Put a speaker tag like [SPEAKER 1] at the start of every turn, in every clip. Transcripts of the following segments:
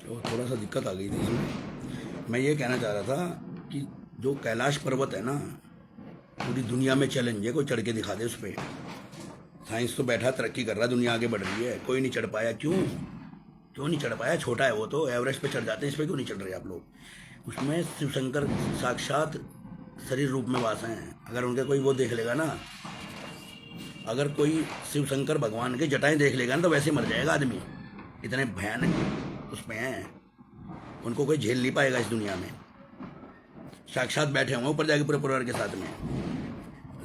[SPEAKER 1] तो थोड़ा सा दिक्कत आ गई थी इसमें। मैं ये कहना चाह रहा था कि जो कैलाश पर्वत है ना, पूरी दुनिया में चैलेंज है, कोई चढ़ के दिखा दे उस पर। साइंस तो बैठा तरक्की कर रहा है, दुनिया आगे बढ़ रही है, कोई नहीं चढ़ पाया। क्यों क्यों नहीं चढ़ पाया? छोटा है वो तो, एवरेस्ट पे चढ़ जाते हैं, इस पर क्यों नहीं चढ़ रहे आप लोग? उसमें शिव शंकर साक्षात शरीर रूप में वास हैं। अगर उनके कोई वो देख लेगा ना, अगर कोई शिव शंकर भगवान के जटाएं देख लेगा ना, तो वैसे मर जाएगा आदमी। इतने भयानक उसमें हैं, उनको कोई झेल नहीं पाएगा इस दुनिया में। साक्षात बैठे होंगे ऊपर जाके पूरे परिवार के साथ में।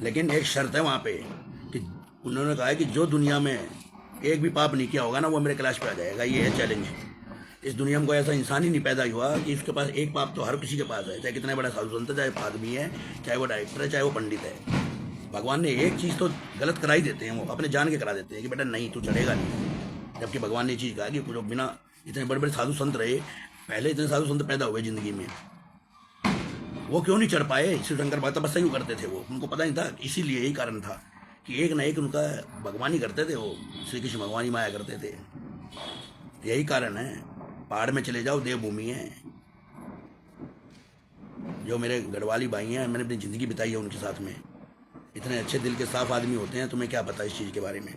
[SPEAKER 1] लेकिन एक शर्त है वहाँ पे कि उन्होंने कहा है कि जो दुनिया में एक भी पाप नहीं किया होगा ना, वो मेरे कैलाश पे आ जाएगा। ये है चैलेंज। इस दुनिया में कोई ऐसा इंसान ही नहीं पैदा हुआ कि उसके पास एक पाप तो हर किसी के पास है, चाहे कितना बड़ा साधु संत है, चाहे आदमी है, चाहे वो डायरेक्टर है, चाहे वो पंडित है। भगवान ने एक चीज़ तो गलत करा ही देते हैं, वो अपने जान के करा देते हैं कि बेटा नहीं, तू चढ़ेगा नहीं। जबकि भगवान ने ये चीज़ कहा कि जो बिना इतने बड़े बड़े साधु संत रहे, पहले इतने साधु संत पैदा हुए जिंदगी में, वो क्यों नहीं चढ़ पाए? शिव शंकर भक्त तपस्या क्यों करते थे? वो उनको पता नहीं था। इसीलिए यही कारण था कि एक ना एक उनका भगवान ही करते थे, वो श्री कृष्ण भगवान ही माया करते थे। यही कारण है। पहाड़ में चले जाओ, देवभूमि है। जो मेरे गढ़वाली भाई हैं, मैंने अपनी ज़िंदगी बिताई है उनके साथ में। इतने अच्छे दिल के साफ आदमी होते हैं, तुम्हें क्या पता इस चीज़ के बारे में।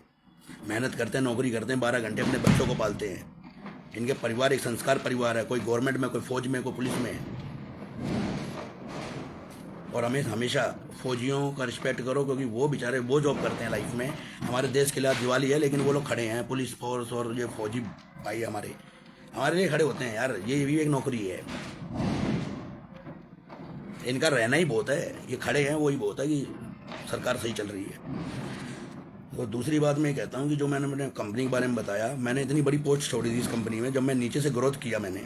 [SPEAKER 1] मेहनत करते हैं, नौकरी करते हैं, 12 घंटे अपने बच्चों को पालते हैं। इनके परिवार एक संस्कार परिवार है, कोई गवर्नमेंट में, कोई फौज में, कोई पुलिस में। और हमें हमेशा फौजियों का रिस्पेक्ट करो, क्योंकि वो बेचारे वो जॉब करते हैं लाइफ में। हमारे देश के लिए दिवाली है, लेकिन वो लोग खड़े हैं, पुलिस फोर्स और ये फौजी भाई हमारे लिए खड़े होते हैं यार। ये भी एक नौकरी है। इनका रहना ही बहुत है, ये खड़े हैं वही बहुत है कि सरकार सही चल रही है। तो दूसरी बात मैं कहता हूँ कि जो मैंने अपने कंपनी के बारे में बताया, मैंने इतनी बड़ी पोस्ट छोड़ी थी इस कंपनी में। जब मैं नीचे से ग्रोथ किया मैंने,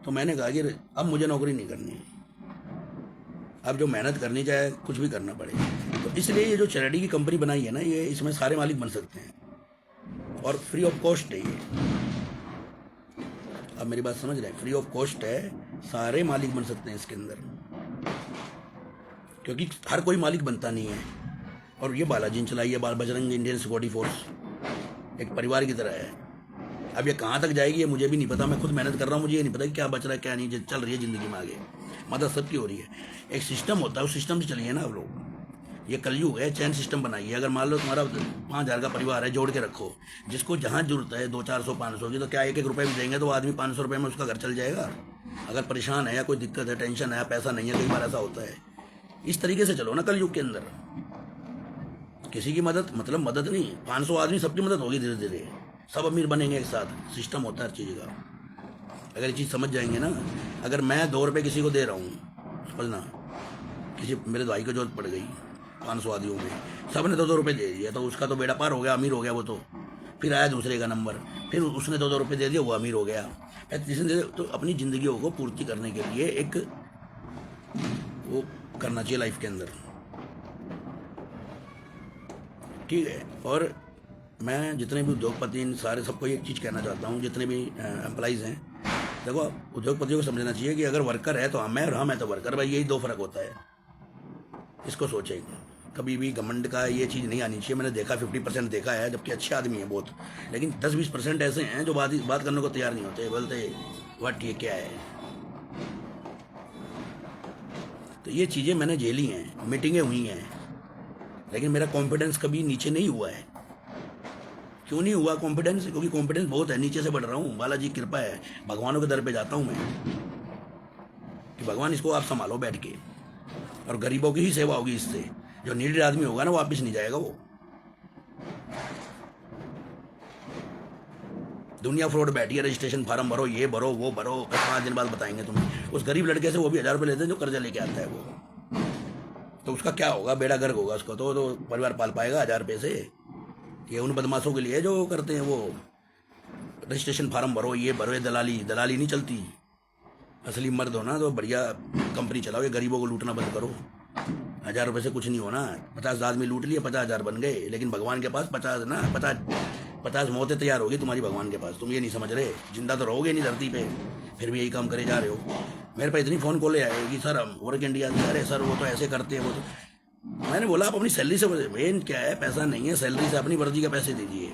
[SPEAKER 1] तो मैंने कहा कि अब मुझे नौकरी नहीं करनी, अब जो मेहनत करनी चाहे कुछ भी करना पड़े। तो इसलिए ये जो चैरिटी की कंपनी बनाई है ना, ये इसमें सारे मालिक बन सकते हैं और फ्री ऑफ कॉस्ट है ये। अब मेरी बात समझ रहे हैं? फ्री ऑफ कॉस्ट है, सारे मालिक बन सकते हैं इसके अंदर, क्योंकि हर कोई मालिक बनता नहीं है। और ये बालाजी ने चलाई है, बजरंग इंडियन सिक्योरिटी फोर्स, एक परिवार की तरह है। अब ये कहाँ तक जाएगी ये मुझे भी नहीं पता। मैं खुद मेहनत कर रहा हूँ, मुझे ये नहीं पता कि क्या बच रहा है क्या नहीं। चल रही है ज़िंदगी में आगे, मदद सबकी हो रही है। एक सिस्टम होता है, उस सिस्टम से चलिए ना आप लोग। ये कलयुग है, चैन सिस्टम बनाइए। अगर मान लो तुम्हारा 5,000 का परिवार है, जोड़ के रखो। जिसको जहाँ जरूरत है 200-400 500 की, तो क्या 1-1 रुपये भी देंगे तो आदमी 500 रुपये में उसका घर चल जाएगा? अगर परेशान है या कोई दिक्कत है, टेंशन है, पैसा नहीं है, कई बार ऐसा होता है। इस तरीके से चलो ना कलयुग के अंदर। किसी की मदद मतलब मदद नहीं, 500 आदमी सबकी मदद होगी धीरे धीरे, सब अमीर बनेंगे एक साथ। सिस्टम होता है हर चीज़ का, अगर ये चीज़ समझ जाएंगे ना। अगर मैं 2 रुपये किसी को दे रहा हूँ, समझना, किसी मेरे भाई को जरूरत पड़ गई 500 आदमियों में, सब ने 2-2 रुपये दे दिया, तो उसका तो बेड़ा पार हो गया, अमीर हो गया वो तो। फिर आया दूसरे का नंबर, फिर उसने 2-2 रुपये दे दिया, वो अमीर हो गया। जिसने तो अपनी ज़िंदगियों को पूर्ति करने के लिए एक वो करना चाहिए लाइफ के अंदर, ठीक है। और मैं जितने भी उद्योगपति सारे सबको एक चीज़ कहना चाहता हूँ, जितने भी एम्प्लॉइज़ हैं, देखो उद्योगपतियों को समझना चाहिए कि अगर वर्कर है तो हम है और हम है तो वर्कर, भाई यही 2 फर्क होता है। इसको सोचेंगे कभी भी। घमंड का ये चीज़ नहीं आनी चाहिए। मैंने देखा 50% देखा है, जबकि अच्छे आदमी हैं बहुत, लेकिन 10-20% ऐसे हैं जो बात करने को तैयार नहीं होते, बोलते व्हाट ये क्या है। तो ये चीज़ें मैंने झेली हैं, मीटिंगें हुई हैं, लेकिन मेरा कॉन्फिडेंस कभी नीचे नहीं हुआ है। क्यों नहीं हुआ कॉन्फिडेंस? क्योंकि कॉन्फिडेंस बहुत है, नीचे से बढ़ रहा हूँ। बालाजी की कृपा है, भगवानों के दर पे जाता हूँ मैं कि भगवान इसको आप संभालो बैठ के, और गरीबों की ही सेवा होगी इससे। जो नीडी आदमी होगा ना, वापस नहीं जाएगा वो। दुनिया फ्रॉड बैठी है, रजिस्ट्रेशन फार्म भरो, ये भरो, वो भरो, 5 दिन बाद बताएंगे तुम्हें। उस गरीब लड़के से वो भी 1000 रुपये लेते हैं जो कर्जा लेके आता है वो, तो उसका क्या होगा? बेड़ा गर्क होगा उसका। तो परिवार पाल पाएगा 1000 रुपये से? ये उन बदमाशों के लिए जो करते हैं वो रजिस्ट्रेशन फार्म भरो, ये भरो, ये दलाली नहीं चलती। असली मर्द होना तो बढ़िया कंपनी चलाओ, ये गरीबों को लूटना बंद करो। 1000 रुपये से कुछ नहीं होना। 50 आदमी लूट लिए, 50,000 बन गए, लेकिन भगवान के पास 50 मौतें तैयार होगी तुम्हारी भगवान के पास। तुम ये नहीं समझ रहे, जिंदा तो रहोगे नहीं धरती पे, फिर भी यही काम करे जा रहे हो। मेरे पास इतनी फ़ोन कॉलें आए कि सर हम वर्क इंडिया से, अरे सर वो तो ऐसे करते हैं, वो तो। मैंने बोला आप अपनी सैलरी से, मेन क्या है, पैसा नहीं है, सैलरी से अपनी मर्जी के पैसे दीजिए।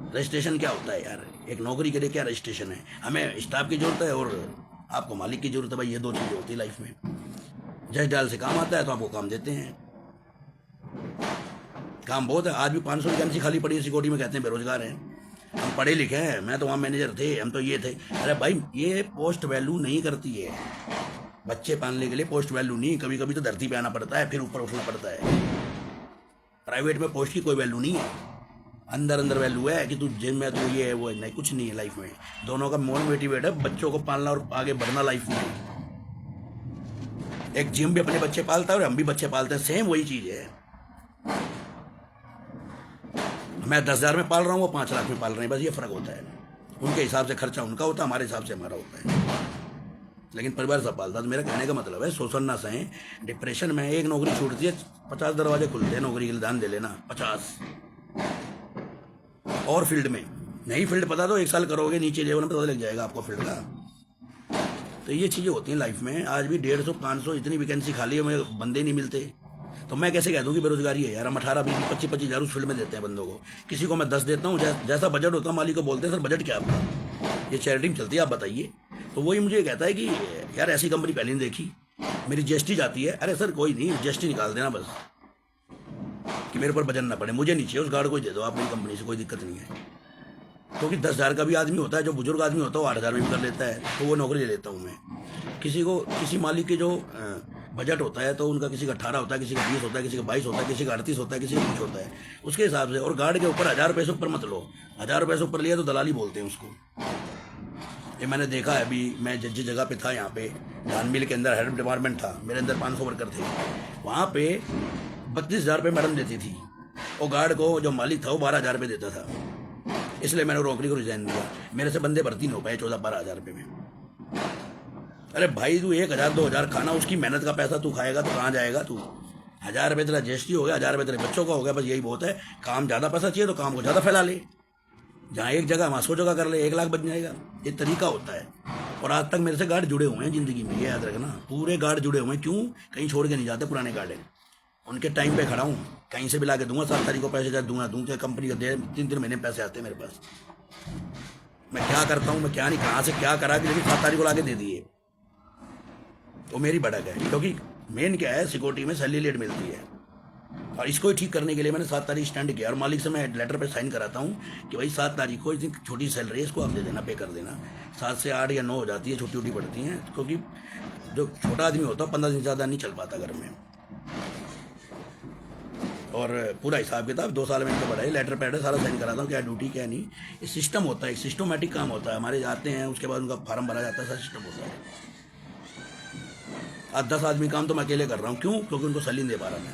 [SPEAKER 1] रजिस्ट्रेशन क्या होता है यार? एक नौकरी के लिए क्या रजिस्ट्रेशन है? हमें स्टाफ की जरूरत है और आपको मालिक की जरूरत है। भाई ये दो चीज़ें होती है लाइफ में। जज डाल से काम आता है तो आपको काम देते हैं। काम बहुत है। आज भी 500 वैकेंसी खाली पड़ी है सिक्योरिटी में, कहते हैं बेरोजगार हैं। हम पढ़े लिखे हैं, मैं तो वहाँ मैनेजर थे, हम तो ये थे। अरे भाई ये पोस्ट वैल्यू नहीं करती है। बच्चे पालने के लिए पोस्ट वैल्यू नहीं, कभी कभी तो धरती पे आना पड़ता है, फिर ऊपर उठना पड़ता है। प्राइवेट में पोस्ट की कोई वैल्यू नहीं है। अंदर अंदर वैल्यू है कि तू जिम में तू ये है वो है, नहीं कुछ नहीं है लाइफ में। दोनों का मोटिवेट है बच्चों को पालना और आगे बढ़ना लाइफ में। एक जिम भी अपने बच्चे पालता है और हम भी बच्चे पालते हैं, सेम वही चीज़ है। मैं 10,000 में पाल रहा हूँ, वो 5 लाख में पाल रहे हैं, बस ये फ़र्क होता है। उनके हिसाब से खर्चा उनका होता है, हमारे हिसाब से हमारा होता है। लेकिन परिवार सब पालता है। तो मेरा कहने का मतलब है शोषण ना सहें। डिप्रेशन में एक नौकरी छूटती है 50 दरवाजे खुलते हैं नौकरी के लिए, ध्यान दे लेना 50। और फील्ड में नहीं, फील्ड पता तो 1 साल करोगे, नीचे लेवल में पता लग जाएगा आपको फील्ड का। तो ये चीज़ें होती हैं लाइफ में। आज भी 150 500 इतनी वैकेंसी खाली है, मुझे बंदे नहीं मिलते। तो मैं कैसे कह दूँ कि बेरोजगारी है यार? हम 18 20 25 हज़ार उस फील्ड में देते हैं बंदों को, किसी को मैं 10 देता हूँ। जैसा बजट होता है मालिक को बोलते हैं सर बजट क्या आपका, ये चैरिटी में चलती है आप बताइए। तो वही मुझे कहता है कि यार ऐसी कंपनी पहले नहीं देखी, मेरी जीएसटी जाती है। अरे सर कोई नहीं, जीएसटी निकाल देना बस, कि मेरे ऊपर वजन ना पड़े। मुझे नीचे उस गार्ड को ही दे दो आप मेरी कंपनी से, कोई दिक्कत नहीं है। क्योंकि 10,000 का भी आदमी होता है, जो बुजुर्ग आदमी होता है वो 8,000 में भी कर लेता है, तो वो नौकरी ले लेता हूँ मैं। किसी मालिक के जो बजट होता है तो उनका किसी का 18 होता है, किसी का 20 होता है, किसी का 22 होता है, किसी का 38 होता है, किसी का कुछ होता है, उसके हिसाब से। और गार्ड के ऊपर 1,000 रुपये से ऊपर मत लो। 1,000 रुपये से ऊपर लिया तो दलाली बोलते हैं उसको। ये मैंने देखा है। अभी मैं जिस जगह पे था, यहाँ पे धान मिल के अंदर हेड डिपार्टमेंट था, मेरे अंदर 500 वर्कर थे। वहाँ पे 32,000 रुपये मैडम देती थी, और गार्ड को जो मालिक था वो 12,000 रुपये देता था। इसलिए मैंने नौकरी को रिजाइन दिया। मेरे से बंदे भर्ती नहीं हो पाए 14-12 हज़ार रुपये में। अरे भाई तू 1,000 2,000 खाना, उसकी मेहनत का पैसा तू खाएगा तो कहाँ जाएगा तू? 1,000 रुपये तेरा जीएसटी हो गया, 1,000 रुपये तेरे बच्चों का हो गया, बस यही बहुत है। काम ज़्यादा पैसा चाहिए तो काम को ज़्यादा फैला ले, जहाँ एक जगह वहाँ 100 जगह कर ले, 1 लाख बच जाएगा। ये तरीका होता है। और आज तक मेरे से गार्ड जुड़े हुए हैं ज़िंदगी में, ये याद रखना। पूरे गार्ड जुड़े हुए हैं। क्यों? कहीं छोड़ के नहीं जाते पुराने गार्ड हैं। उनके टाइम पे खड़ा हूँ, कहीं से भी ला के दूंगा। 7 तारीख को पैसे दूंगा कंपनी का 3 महीने पैसे आते हैं मेरे पास। मैं क्या करता हूँ, मैं क्या नहीं, कहाँ से क्या करा कि, लेकिन 7 तारीख को ला के दे दिए। तो मेरी भड़क है, क्योंकि मेन क्या है, सिक्योरिटी में सैलरी लेट मिलती है। और इसको ही ठीक करने के लिए मैंने 7 तारीख स्टैंड किया, और मालिक से मैं लेटर पे साइन कराता हूँ कि भाई 7 तारीख को इतनी छोटी सैलरी है, इसको आप दे देना, पे कर देना। 7 से 8 या 9 हो जाती है, छोटी छोटी पड़ती हैं, क्योंकि जो छोटा आदमी होता है 15 दिन ज़्यादा नहीं चल पाता घर में। और पूरा हिसाब किताब 2 साल में इनको बढ़ाई, लेटर पैड सारा साइन कराता हूँ, क्या ड्यूटी क्या नहीं। ये सिस्टम होता है, एक सिस्टमेटिक काम होता है। हमारे जाते हैं, उसके बाद उनका फार्म भरा जाता है, सारा सिस्टम होता है। आज 10 आदमी काम तो मैं अकेले कर रहा हूँ। क्यों? क्योंकि उनको सैलरी नहीं दे पा रहा मैं।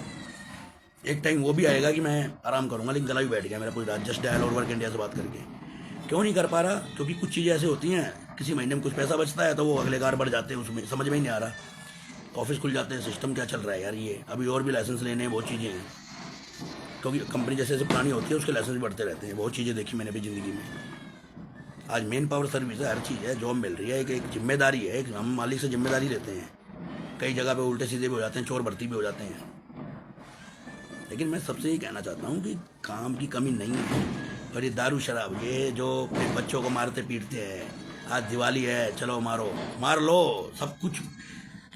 [SPEAKER 1] एक टाइम वो भी आएगा कि मैं आराम करूँगा, लेकिन गला भी बैठ गया मेरा पूरी रात जस्ट डायल और वर्क इंडिया से बात करके। क्यों नहीं कर पा रहा? क्योंकि कुछ चीज़ें ऐसी होती हैं, किसी महीने में कुछ पैसा बचता है तो वो अगले कार बढ़ जाते हैं, उसमें समझ में ही नहीं आ रहा। ऑफिस खुल जाते हैं, सिस्टम क्या चल रहा है यार ये। अभी और भी लाइसेंस लेने हैं, बहुत चीज़ें हैं, क्योंकि कंपनी जैसे जैसे पुरानी होती है उसके लाइसेंस भी बढ़ते रहते हैं। बहुत चीज़ें देखी मैंने भी ज़िंदगी में। आज मेन पावर सर्विस है, हर चीज़ है, जॉब मिल रही है, एक जिम्मेदारी है, हम मालिक से जिम्मेदारी लेते हैं। कई जगह पे उल्टे सीधे भी हो जाते हैं, चोर भर्ती भी हो जाते हैं। लेकिन मैं सबसे ये कहना चाहता हूँ कि काम की कमी नहीं है। और ये दारू शराब, ये जो बच्चों को मारते पीटते हैं, आज दिवाली है चलो मारो, मार लो सब कुछ,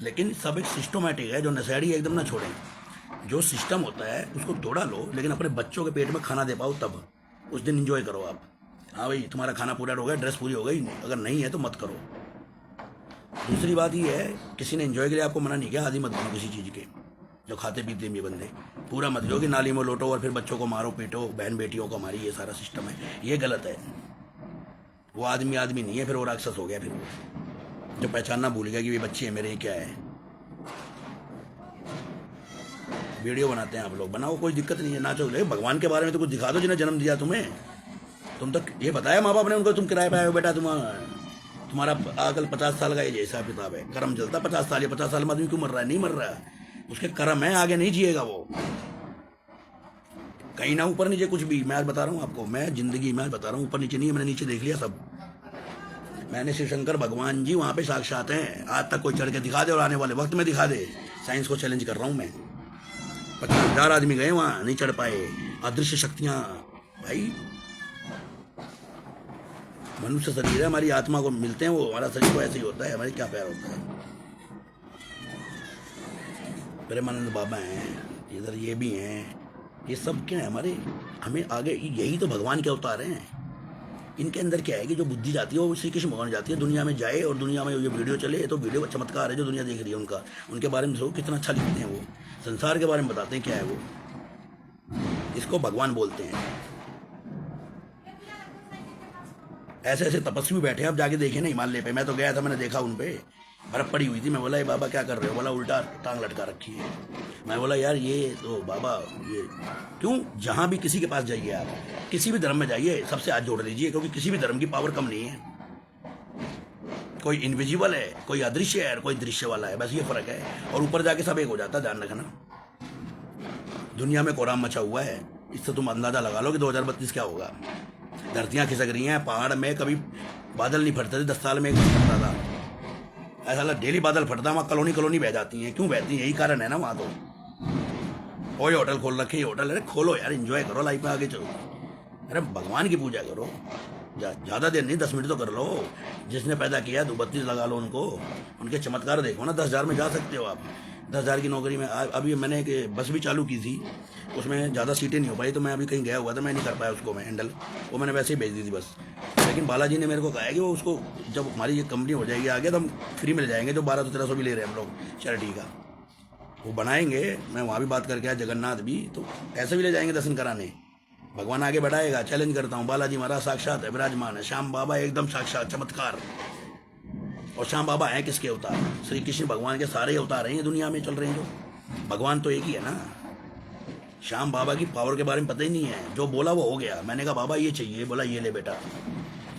[SPEAKER 1] लेकिन सब एक सिस्टमेटिक है। जो नशेड़ी एकदम ना छोड़ें। जो सिस्टम होता है उसको तोड़ा लो, लेकिन अपने बच्चों के पेट में खाना दे पाओ, तब उस दिन एंजॉय करो आप। हाँ भाई तुम्हारा खाना पूरा हो गया, ड्रेस पूरी हो गई, अगर नहीं है तो मत करो। दूसरी बात ये है, किसी ने एंजॉय के लिए आपको मना नहीं किया, आदि मत बनो किसी चीज़ के। जो खाते पीते हैं ये बंदे, पूरा मत जो कि नाली में लोटो और फिर बच्चों को मारो पीटो, बहन बेटियों को मारी, ये सारा सिस्टम है, ये गलत है। वो आदमी नहीं है, फिर वो राक्षस हो गया। फिर वो जो पहचानना भूल गया कि ये बच्चे हैं मेरे, क्या है। वीडियो बनाते हैं आप लोग, बनाओ, कोई दिक्कत नहीं है, नाचो। ले भगवान के बारे में तो कुछ दिखा दो जिन्हें जन्म दिया तुम्हें। तुम तक ये बताया माँ बाप ने उनको, तुम किराए पे आए हो बेटा, तुम्हारा आकल 50 साल का ये हिसाब किताब है, कर्म चलता 50 साल। 50 साल में आदमी क्यों मर रहा है? नहीं मर रहा है, उसके कर्म है, आगे नहीं जिएगा वो। कहीं ना ऊपर नीचे कुछ भी, मैं आज बता रहा हूँ आपको, मैं जिंदगी में आज बता रहा हूँ, ऊपर नीचे नहीं है, मैंने नीचे देख लिया सब। मैंने शिव शंकर भगवान जी वहाँ पे साक्षात हैं। आज तक कोई चढ़ के दिखा दे और आने वाले वक्त में दिखा दे। साइंस को चैलेंज कर रहा हूँ मैं। 50,000 आदमी गए वहाँ, नहीं चढ़ पाए। अदृश्य शक्तियाँ भाई, मनुष्य शरीर है, हमारी आत्मा को मिलते हैं वो, हमारा शरीर को ऐसे ही होता है, हमारे क्या प्यार होता है। प्रेमानंद बाबा हैं, इधर ये भी हैं, ये सब क्या है हमारे, हमें आगे, यही तो भगवान के अवतार हैं। इनके अंदर क्या है कि जो बुद्धि जाती है वो श्री कृष्ण भगवान जाती है, दुनिया में जाए और दुनिया में ये वीडियो चले, तो वीडियो का चमत्कार है जो दुनिया देख रही है उनका, उनके बारे में सोचो कितना अच्छा लिखते हैं वो, संसार के बारे में बताते हैं क्या है वो, इसको भगवान बोलते हैं। ऐसे ऐसे तपस्वी बैठे हैं, अब जाके देखे ना हिमालय पे, मैं तो गया था, मैंने देखा उन पे बर्फ पड़ी हुई थी। मैं बोला ये बाबा क्या कर रहे हो? बोला उल्टा टांग लटका रखी है। मैं बोला यार ये तो बाबा, ये क्यों, जहाँ भी किसी के पास जाइए आप, किसी भी धर्म में जाइए, सबसे हाथ जोड़ लीजिए, क्योंकि किसी भी धर्म की पावर कम नहीं है। कोई इनविजिबल है, कोई अदृश्य है, कोई दृश्य वाला है, बस ये फर्क है। और ऊपर जाके सब एक हो जाता है, ध्यान रखना। दुनिया में कोहराम मचा हुआ है, इससे तुम अंदाजा लगा लो कि 2032 क्या होगा। धरतियां खिसक रही हैं, पहाड़ में कभी बादल नहीं फटते थे, 10 साल में एक फटता था, ऐसा डेली बादल फटता, वहाँ कॉलोनी कॉलोनी बह जाती हैं। क्यों बहती हैं? यही कारण है ना वहाँ तो। कोई होटल खोल रखे, होटल, अरे खोलो यार, एंजॉय करो लाइफ में, आगे चलो। अरे भगवान की पूजा करो, ज़्यादा देर नहीं, 10 मिनट तो कर लो। जिसने पैदा किया 32 लगा लो उनको, उनके चमत्कार देखो ना। 10,000 में जा सकते हो आप, 10,000 की नौकरी में। अभी मैंने एक बस भी चालू की थी, उसमें ज़्यादा सीटें नहीं हो पाई, तो मैं अभी कहीं गया हुआ था, मैं नहीं कर पाया उसको मैं हैंडल, वो मैंने वैसे ही भेज दी थी बस। लेकिन बालाजी ने मेरे को कहा है कि वो उसको, जब हमारी ये कंपनी हो जाएगी आगे, तो हम फ्री मिल जाएंगे, जो 1200-1300 भी ले रहे हैं हम लोग चैरिटी का, वो बनाएंगे। मैं वहाँ भी बात करके आया, जगन्नाथ भी, तो ऐसे भी ले जाएंगे दर्शन कराने। भगवान आगे बढ़ाएगा, चैलेंज करता हूँ। बालाजी महाराज साक्षात है, विराजमान है। श्याम बाबा एकदम साक्षात चमत्कार। और श्याम बाबा हैं किसके अवतार? श्री कृष्ण भगवान के सारे अवतार हैं ये दुनिया में चल रहे हैं जो। भगवान तो एक ही है ना। श्याम बाबा की पावर के बारे में पता ही नहीं है, जो बोला वो हो गया। मैंने कहा बाबा ये चाहिए, बोला ये ले बेटा।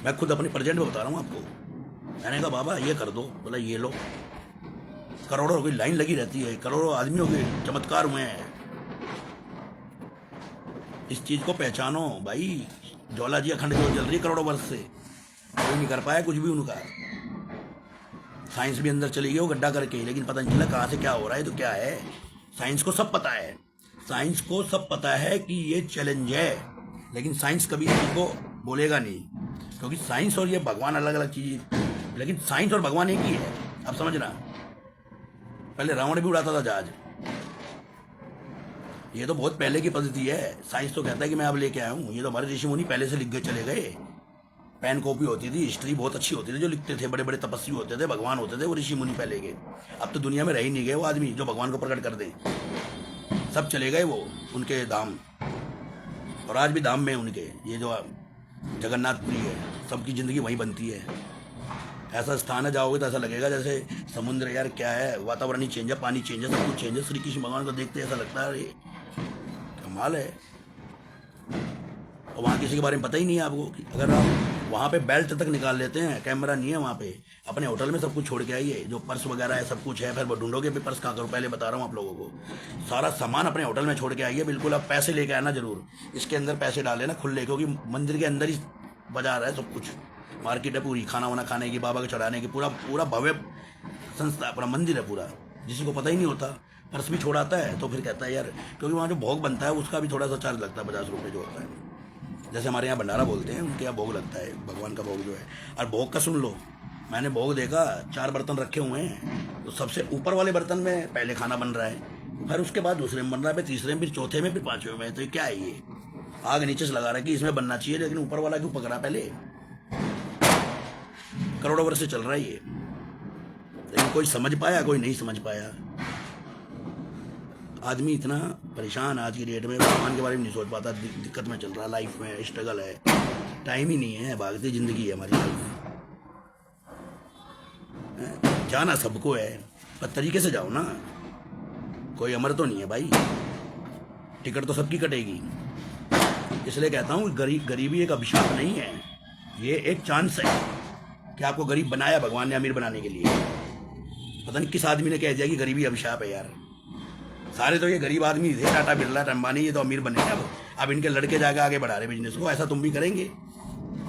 [SPEAKER 1] मैं खुद अपनी प्रेजेंट में बता रहा हूँ आपको। मैंने कहा बाबा ये कर दो, बोला ये लो। करोड़ों की लाइन लगी रहती है, करोड़ों आदमियों के चमत्कार हुए हैं। इस चीज को पहचानो भाई। ज्वाला जी अखंड ज्योत जल रही है करोड़ों वर्ष से, कोई नहीं कर पाया कुछ भी उनका। साइंस भी अंदर चली गई वो गड्ढा करके, लेकिन पता नहीं चला कहाँ से क्या हो रहा है तो क्या है। साइंस को सब पता है, साइंस को सब पता है कि ये चैलेंज है, लेकिन साइंस कभी इनको बोलेगा नहीं, क्योंकि साइंस और ये भगवान अलग अलग चीज। लेकिन साइंस और भगवान एक ही है, आप समझना। पहले रावण भी उड़ाता था जहाज, ये तो बहुत पहले की पद्धति है। साइंस तो कहता है कि मैं अब लेके आया हूँ, ये तो हमारे ऋषि मुनि पहले से लिख के चले गए। पेन कॉपी होती थी, हिस्ट्री बहुत अच्छी होती थी, जो लिखते थे बड़े बड़े तपस्वी होते थे, भगवान होते थे वो ऋषि मुनि पहले के। अब तो दुनिया में रह ही नहीं गए वो आदमी जो भगवान को प्रकट कर दे, सब चले गए वो उनके धाम। और आज भी धाम में उनके, ये जो जगन्नाथपुरी है, सबकी जिंदगी वहीं बनती है। ऐसा स्थान है, जाओगे तो ऐसा लगेगा जैसे समुद्र, यार क्या है, वातावरण ही चेंज है, पानी चेंज है, सब कुछ चेंज है। श्री कृष्ण भगवान को देखते ऐसा लगता है ये कमाल है। और वहाँ किसी के बारे में पता ही नहीं है आपको। अगर आप वहाँ पे बेल्ट तक निकाल लेते हैं, कैमरा नहीं है वहाँ पे, अपने होटल में सब कुछ छोड़ के आइए, जो पर्स वगैरह है सब कुछ है। फिर वो ढूंढोगे भी पर्स कहाँ करो, पहले बता रहा हूँ आप लोगों को। सारा सामान अपने होटल में छोड़ के आइए, बिल्कुल। आप पैसे लेके आना जरूर, इसके अंदर पैसे डाले ना खुले, क्योंकि मंदिर के अंदर ही बाजार है, सब कुछ मार्केट है पूरी, खाना वाना खाने की, बाबा को चढ़ाने की, पूरा पूरा भव्य संस्था, पूरा मंदिर है पूरा। जिसी को पता ही नहीं होता, पर्स भी छोड़ाता है तो फिर कहता है यार, क्योंकि वहाँ जो भोग बनता है उसका भी थोड़ा सा चार्ज लगता है, 50 रुपये जो होता है। जैसे हमारे यहाँ भंडारा बोलते हैं, उनके यहाँ भोग लगता है, भगवान का भोग जो है। और भोग का सुन लो, मैंने भोग देखा, 4 बर्तन रखे हुए हैं, तो सबसे ऊपर वाले बर्तन में पहले खाना बन रहा है, फिर उसके बाद दूसरे में बन रहा है, फिर तीसरे में, फिर चौथे में, फिर 5वें में। तो ये क्या है? ये आग नीचे से लगा रहा है कि इसमें बनना चाहिए, लेकिन ऊपर वाला क्यों पकड़ा पहले? करोड़ों वर्ष से चल रहा है ये, लेकिन कोई समझ पाया, कोई नहीं समझ पाया। आदमी इतना परेशान आज की डेट में, भगवान के बारे में नहीं सोच पाता, दिक्कत में चल रहा है, लाइफ में स्ट्रगल है, टाइम ही नहीं है, भागती जिंदगी है हमारी लाइफ। जाना सबको है, पर तरीके से जाओ ना, कोई अमर तो नहीं है भाई, टिकट तो सबकी कटेगी। इसलिए कहता हूँ गरीबी एक अभिशाप नहीं है, ये एक चांस है कि आपको गरीब बनाया भगवान ने अमीर बनाने के लिए। पता नहीं किस आदमी ने कह दिया कि गरीबी अभिशाप है यार। सारे तो ये गरीब आदमी थे, टाटा बिरला अंबानी, ये तो अमीर बने हैं अब इनके लड़के जाकर आगे बढ़ा रहे बिजनेस को। ऐसा तुम भी करेंगे,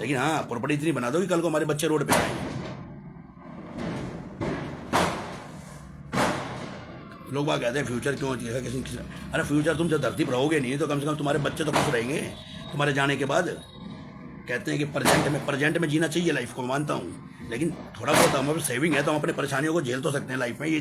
[SPEAKER 1] लेकिन हाँ प्रॉपर्टी इतनी बना दो कि कल को हमारे बच्चे रोड पे आएंगे। लोग बात कहते हैं फ्यूचर क्यों है किसी। अरे फ्यूचर तुम जब धरती पर रहोगे नहीं तो कम से कम तुम्हारे बच्चे तो खुश रहेंगे तुम्हारे जाने के बाद। कहते हैं कि प्रेजेंट में जीना चाहिए लाइफ को, मानता हूँ, लेकिन थोड़ा बहुत हमारे सेविंग है तो हम अपने परेशानियों को झेल तो सकते हैं लाइफ में। ये